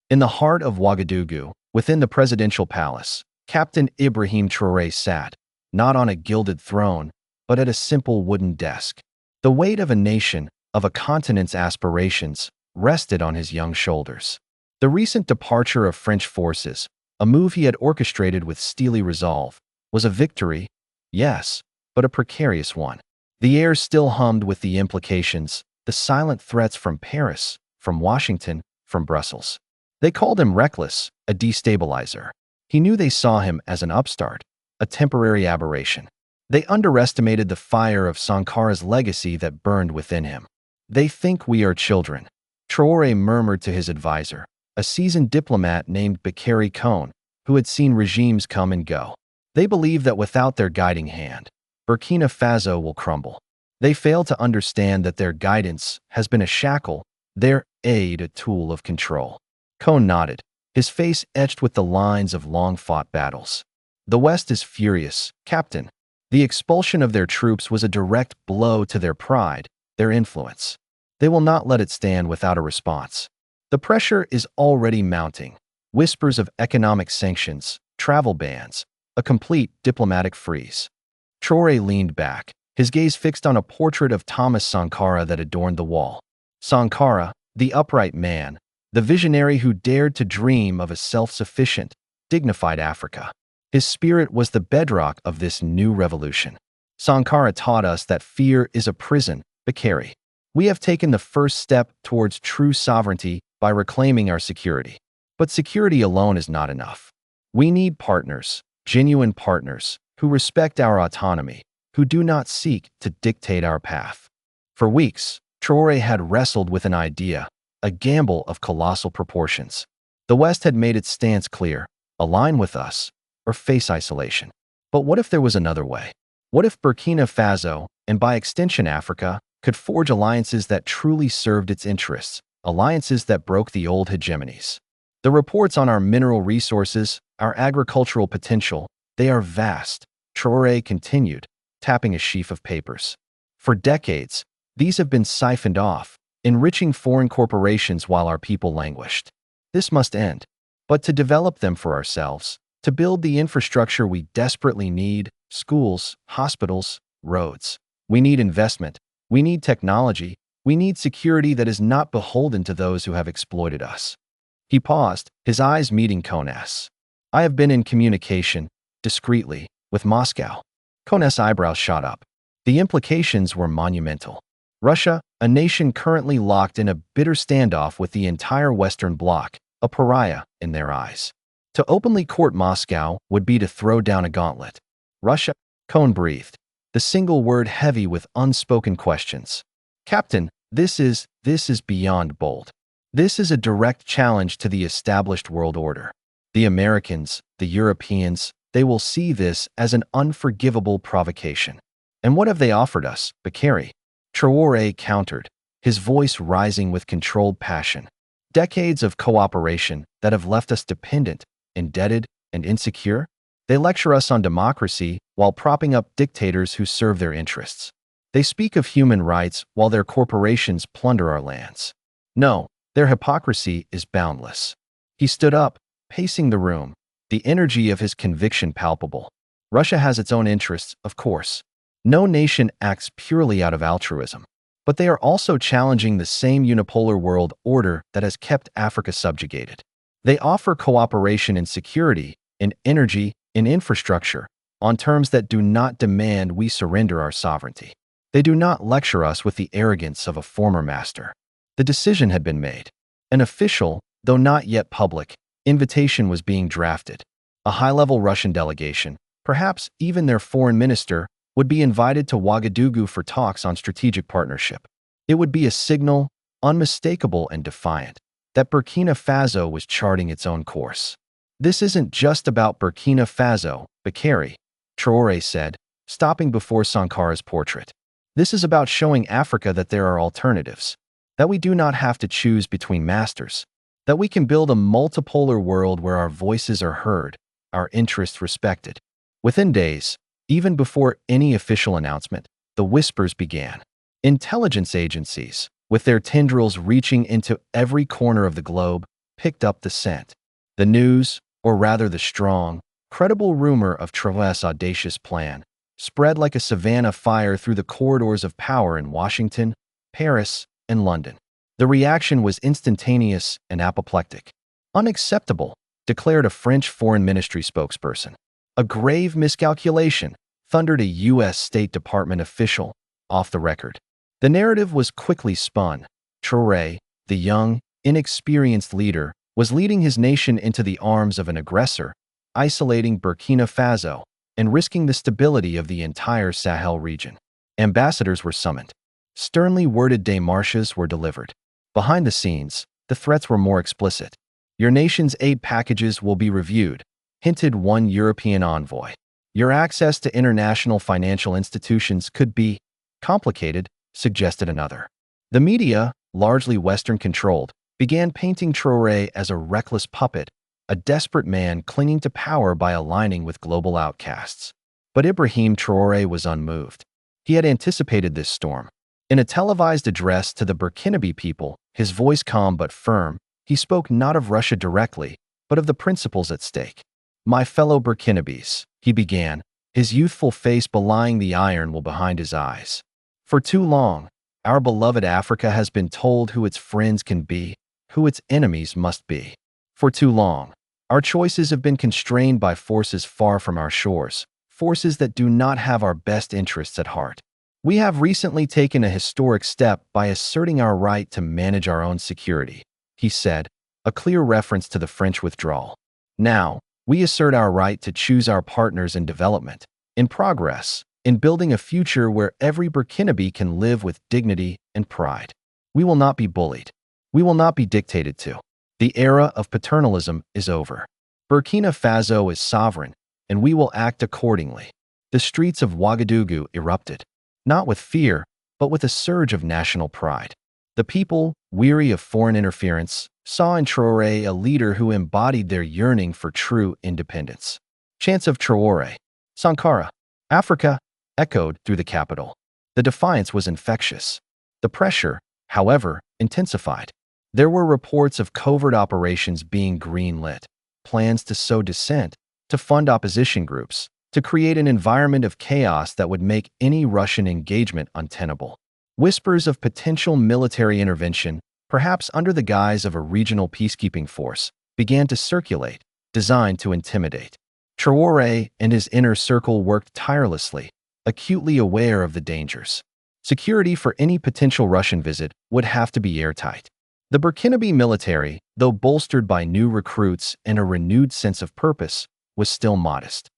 In the heart of Ouagadougou, within the presidential palace, Captain Ibrahim Traoré sat, not on a gilded throne, but at a simple wooden desk. The weight of a nation, of a continent's aspirations, rested on his young shoulders. The recent departure of French forces, a move he had orchestrated with steely resolve, was a victory, yes, but a precarious one. The air still hummed with the implications, the silent threats from Paris, from Washington, from Brussels. They called him reckless, a destabilizer. He knew they saw him as an upstart, a temporary aberration. They underestimated the fire of Sankara's legacy that burned within him. They think we are children, Traore murmured to his advisor, a seasoned diplomat named Bakary Kone, who had seen regimes come and go. They believe that without their guiding hand, Burkina Faso will crumble. They fail to understand that their guidance has been a shackle, their aid a tool of control. Kone nodded, his face etched with the lines of long-fought battles. The West is furious, Captain. The expulsion of their troops was a direct blow to their pride, their influence. They will not let it stand without a response. The pressure is already mounting. Whispers of economic sanctions, travel bans, a complete diplomatic freeze. Traore leaned back, his gaze fixed on a portrait of Thomas Sankara that adorned the wall. Sankara, the upright man, the visionary who dared to dream of a self-sufficient, dignified Africa. His spirit was the bedrock of this new revolution. Sankara taught us that fear is a prison, Bakary. We have taken the first step towards true sovereignty by reclaiming our security. But security alone is not enough. We need partners, genuine partners, who respect our autonomy, who do not seek to dictate our path. For weeks, Traore had wrestled with an idea, a gamble of colossal proportions. The West had made its stance clear: align with us, or face isolation. But what if there was another way? What if Burkina Faso, and by extension Africa, could forge alliances that truly served its interests, alliances that broke the old hegemonies? The reports on our mineral resources, our agricultural potential, they are vast, Traore continued, tapping a sheaf of papers. For decades, these have been siphoned off, enriching foreign corporations while our people languished. This must end. But to develop them for ourselves, to build the infrastructure we desperately need, schools, hospitals, roads. We need investment. We need technology. We need security that is not beholden to those who have exploited us. He paused, his eyes meeting Kone's. I have been in communication, discreetly, with Moscow. Kone's eyebrows shot up. The implications were monumental. Russia, a nation currently locked in a bitter standoff with the entire Western Bloc, a pariah in their eyes. To openly court Moscow would be to throw down a gauntlet. Russia, Kone breathed, the single word heavy with unspoken questions. Captain, this is beyond bold. This is a direct challenge to the established world order. The Americans, the Europeans, they will see this as an unforgivable provocation. And what have they offered us, Bakary? Traore countered, his voice rising with controlled passion. Decades of cooperation that have left us dependent, indebted, and insecure? They lecture us on democracy while propping up dictators who serve their interests. They speak of human rights while their corporations plunder our lands. No, their hypocrisy is boundless. He stood up, pacing the room, the energy of his conviction palpable. Russia has its own interests, of course. No nation acts purely out of altruism. But they are also challenging the same unipolar world order that has kept Africa subjugated. They offer cooperation in security, in energy, in infrastructure, on terms that do not demand we surrender our sovereignty. They do not lecture us with the arrogance of a former master. The decision had been made. An official, though not yet public, invitation was being drafted. A high-level Russian delegation, perhaps even their foreign minister, would be invited to Ouagadougou for talks on strategic partnership. It would be a signal, unmistakable and defiant, that Burkina Faso was charting its own course. This isn't just about Burkina Faso, Bakary, Traore said, stopping before Sankara's portrait. This is about showing Africa that there are alternatives, that we do not have to choose between masters, that we can build a multipolar world where our voices are heard, our interests respected. Within days, even before any official announcement, the whispers began. Intelligence agencies, with their tendrils reaching into every corner of the globe, picked up the scent. The news, or rather the strong, credible rumor of Traoré's audacious plan, spread like a savanna fire through the corridors of power in Washington, Paris, and London. The reaction was instantaneous and apoplectic. "Unacceptable," declared a French Foreign Ministry spokesperson. "A grave miscalculation," thundered a U.S. State Department official, off the record. The narrative was quickly spun. Traoré, the young, inexperienced leader, was leading his nation into the arms of an aggressor, isolating Burkina Faso, and risking the stability of the entire Sahel region. Ambassadors were summoned. Sternly worded démarches were delivered. Behind the scenes, the threats were more explicit. "Your nation's aid packages will be reviewed," hinted one European envoy. "Your access to international financial institutions could be complicated," suggested another. The media, largely Western-controlled, began painting Traoré as a reckless puppet, a desperate man clinging to power by aligning with global outcasts. But Ibrahim Traoré was unmoved. He had anticipated this storm. In a televised address to the Burkinabe people, his voice calm but firm, he spoke not of Russia directly, but of the principles at stake. "My fellow Burkinabes," he began, his youthful face belying the iron wool behind his eyes. "For too long, our beloved Africa has been told who its friends can be, who its enemies must be. For too long, our choices have been constrained by forces far from our shores, forces that do not have our best interests at heart. We have recently taken a historic step by asserting our right to manage our own security," he said, a clear reference to the French withdrawal. "Now, we assert our right to choose our partners in development, in progress, in building a future where every Burkinabe can live with dignity and pride. We will not be bullied. We will not be dictated to. The era of paternalism is over. Burkina Faso is sovereign, and we will act accordingly." The streets of Ouagadougou erupted, not with fear, but with a surge of national pride. The people, weary of foreign interference, saw in Traoré a leader who embodied their yearning for true independence. Chants of Traoré, Sankara, Africa, echoed through the capital. The defiance was infectious. The pressure, however, intensified. There were reports of covert operations being greenlit, plans to sow dissent, to fund opposition groups, to create an environment of chaos that would make any Russian engagement untenable. Whispers of potential military intervention, perhaps under the guise of a regional peacekeeping force, began to circulate, designed to intimidate. Traoré and his inner circle worked tirelessly, acutely aware of the dangers. Security for any potential Russian visit would have to be airtight. The Burkinabe military, though bolstered by new recruits and a renewed sense of purpose, was still modest.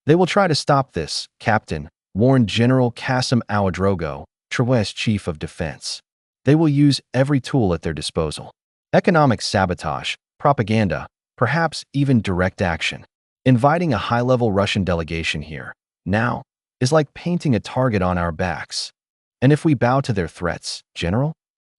"They will try to stop this," Captain, warned General Kassim Ouedraogo, Traoré's chief of defense. "They will use every tool at their disposal. Economic sabotage, propaganda, perhaps even direct action. Inviting a high-level Russian delegation here, now, is like painting a target on our backs. And if we bow to their threats, General?"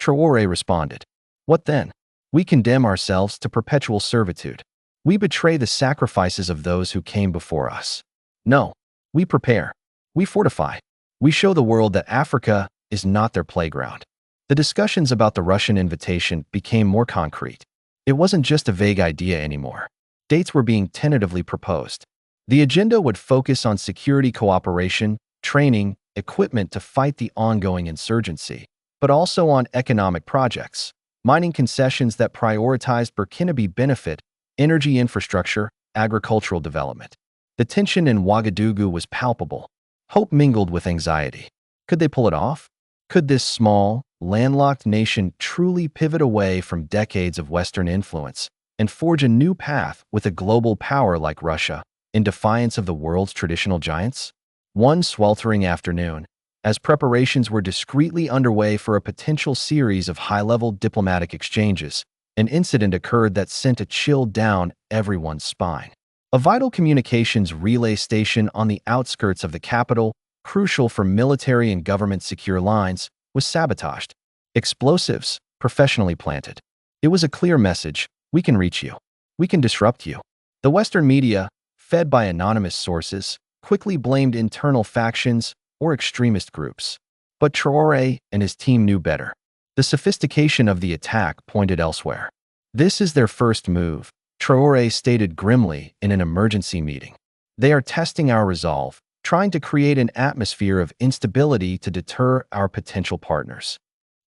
Traoré responded. "What then? We condemn ourselves to perpetual servitude. We betray the sacrifices of those who came before us. No, we prepare. We fortify. We show the world that Africa is not their playground." The discussions about the Russian invitation became more concrete. It wasn't just a vague idea anymore. Dates were being tentatively proposed. The agenda would focus on security cooperation, training, equipment to fight the ongoing insurgency, but also on economic projects, mining concessions that prioritized Burkinabe benefit, energy infrastructure, agricultural development. The tension in Ouagadougou was palpable. Hope mingled with anxiety. Could they pull it off? Could this small, landlocked nation truly pivot away from decades of Western influence and forge a new path with a global power like Russia, in defiance of the world's traditional giants? One sweltering afternoon, as preparations were discreetly underway for a potential series of high-level diplomatic exchanges, an incident occurred that sent a chill down everyone's spine. A vital communications relay station on the outskirts of the capital, crucial for military and government secure lines, was sabotaged. Explosives, professionally planted. It was a clear message: we can reach you. We can disrupt you. The Western media, fed by anonymous sources, quickly blamed internal factions or extremist groups. But Traoré and his team knew better. The sophistication of the attack pointed elsewhere. This is their first move, Traore stated grimly in an emergency meeting. They are testing our resolve, trying to create an atmosphere of instability to deter our potential partners.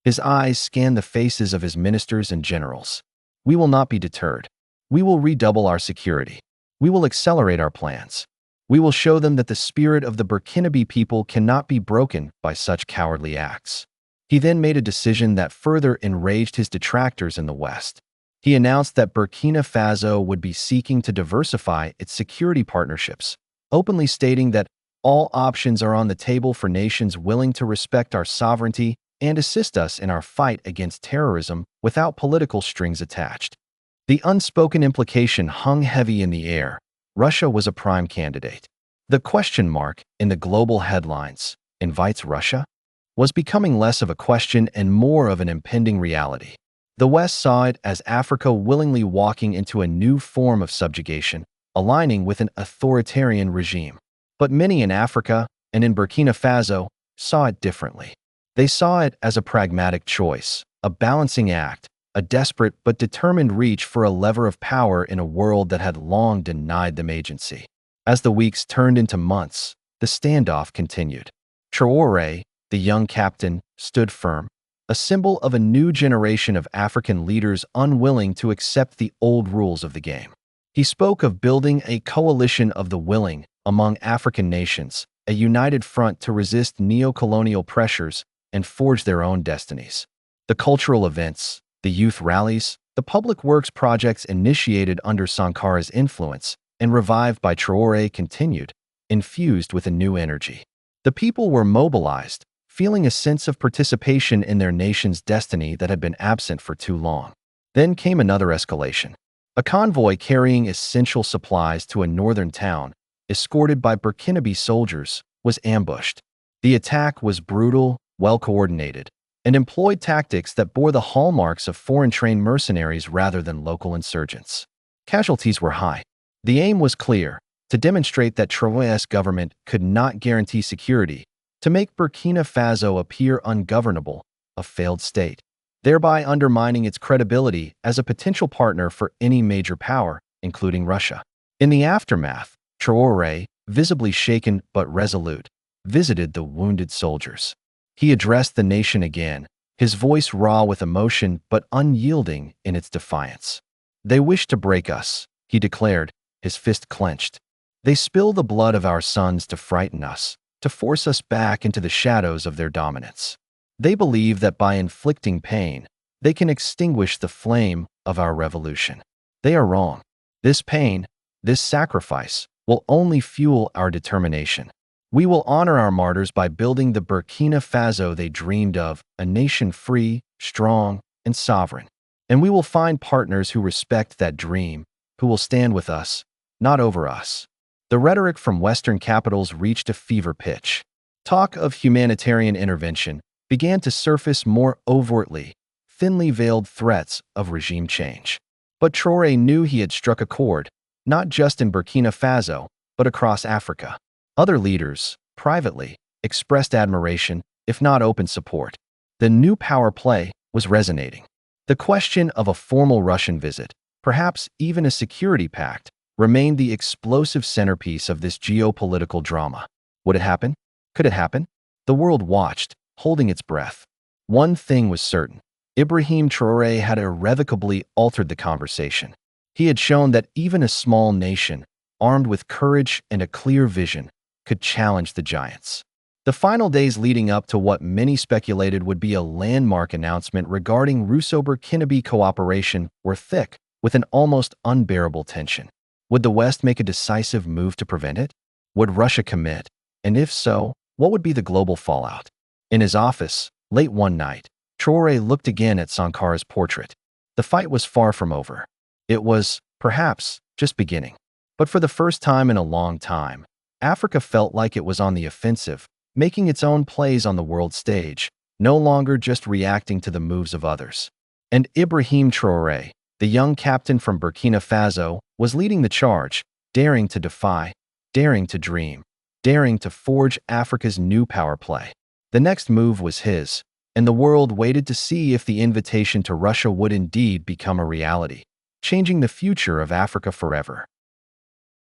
His eyes scanned the faces of his ministers and generals. We will not be deterred. We will redouble our security. We will accelerate our plans. We will show them that the spirit of the Burkinabe people cannot be broken by such cowardly acts. He then made a decision that further enraged his detractors in the West. He announced that Burkina Faso would be seeking to diversify its security partnerships, openly stating that all options are on the table for nations willing to respect our sovereignty and assist us in our fight against terrorism without political strings attached. The unspoken implication hung heavy in the air. Russia was a prime candidate. The question mark in the global headlines, invites Russia, was becoming less of a question and more of an impending reality. The West saw it as Africa willingly walking into a new form of subjugation, aligning with an authoritarian regime. But many in Africa and in Burkina Faso saw it differently. They saw it as a pragmatic choice, a balancing act, a desperate but determined reach for a lever of power in a world that had long denied them agency. As the weeks turned into months, the standoff continued. Traore, the young captain, stood firm, a symbol of a new generation of African leaders unwilling to accept the old rules of the game. He spoke of building a coalition of the willing among African nations, a united front to resist neo-colonial pressures and forge their own destinies. The cultural events, the youth rallies, the public works projects initiated under Sankara's influence and revived by Traore continued, infused with a new energy. The people were mobilized, feeling a sense of participation in their nation's destiny that had been absent for too long. Then came another escalation. A convoy carrying essential supplies to a northern town, escorted by Burkinabe soldiers, was ambushed. The attack was brutal, well-coordinated, and employed tactics that bore the hallmarks of foreign-trained mercenaries rather than local insurgents. Casualties were high. The aim was clear, to demonstrate that Traore's government could not guarantee security, to make Burkina Faso appear ungovernable, a failed state, thereby undermining its credibility as a potential partner for any major power, including Russia. In the aftermath, Traore, visibly shaken but resolute, visited the wounded soldiers. He addressed the nation again, his voice raw with emotion but unyielding in its defiance. "They wish to break us," he declared, his fist clenched. "They spill the blood of our sons to frighten us, to force us back into the shadows of their dominance. They believe that by inflicting pain, they can extinguish the flame of our revolution. They are wrong. This pain, this sacrifice, will only fuel our determination. We will honor our martyrs by building the Burkina Faso they dreamed of, a nation free, strong, and sovereign. And we will find partners who respect that dream, who will stand with us, not over us." The rhetoric from Western capitals reached a fever pitch. Talk of humanitarian intervention began to surface more overtly, thinly veiled threats of regime change. But Traore knew he had struck a chord, not just in Burkina Faso, but across Africa. Other leaders, privately, expressed admiration, if not open support. The new power play was resonating. The question of a formal Russian visit, perhaps even a security pact, remained the explosive centerpiece of this geopolitical drama. Would it happen? Could it happen? The world watched, holding its breath. One thing was certain. Ibrahim Traoré had irrevocably altered the conversation. He had shown that even a small nation, armed with courage and a clear vision, could challenge the giants. The final days leading up to what many speculated would be a landmark announcement regarding Russo-Burkinabe cooperation were thick, with an almost unbearable tension. Would the West make a decisive move to prevent it? Would Russia commit? And if so, what would be the global fallout? In his office, late one night, Traoré looked again at Sankara's portrait. The fight was far from over. It was, perhaps, just beginning. But for the first time in a long time, Africa felt like it was on the offensive, making its own plays on the world stage, no longer just reacting to the moves of others. And Ibrahim Traoré, the young captain from Burkina Faso, was leading the charge, daring to defy, daring to dream, daring to forge Africa's new power play. The next move was his, and the world waited to see if the invitation to Russia would indeed become a reality, changing the future of Africa forever.